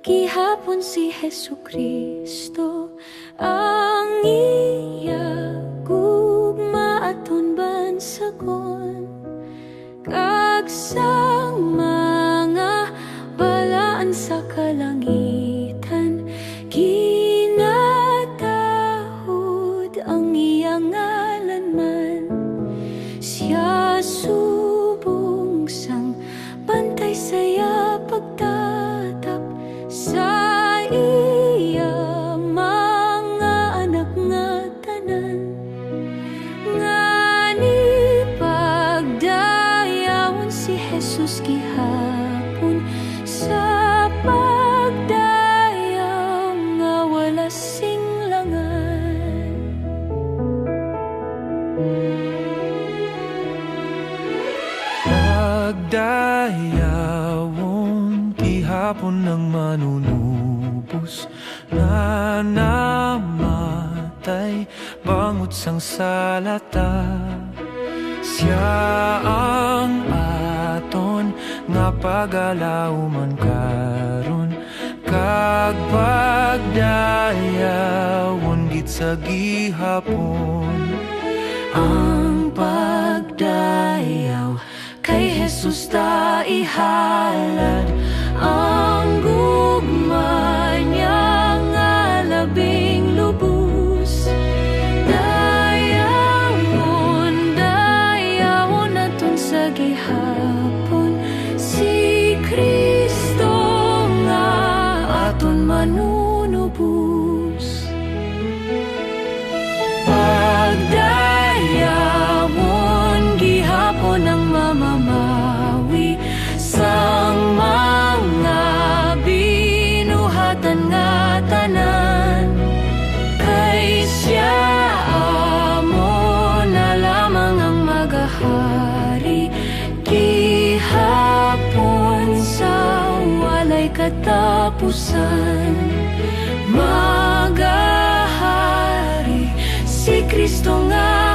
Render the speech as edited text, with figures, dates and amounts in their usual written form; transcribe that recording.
Gihapon si Jesucristo ang iya gugma aton bansagon, kag sang mga balaan sa kalangitan ginatahud ang iyang ngalan man. Siya subong sang bantay saya pagtatap sa iya mga anak nga tanan, nga ni pagdayawon si Jesus gihapon sa pagdayaw nga wala singlangan. Pagdayawon gihapon ng manunubos na namatay bangot sang salata. Siya ang aton nga pagalauman karon, kag pagdayawon gid sa gihapon. Ang pagdayaw kay Jesus ta ihalad, ang gugma niya nga labing lubos. Dayawon aton sa gihapon si Kristo nga aton manunubos. Pagdayawon gihapon ang mamamawi sang mga binuhatan nga tanan, kay siya amo na lamang ang magahari gihapon sa walay katapusan. Magahari si Kristo nga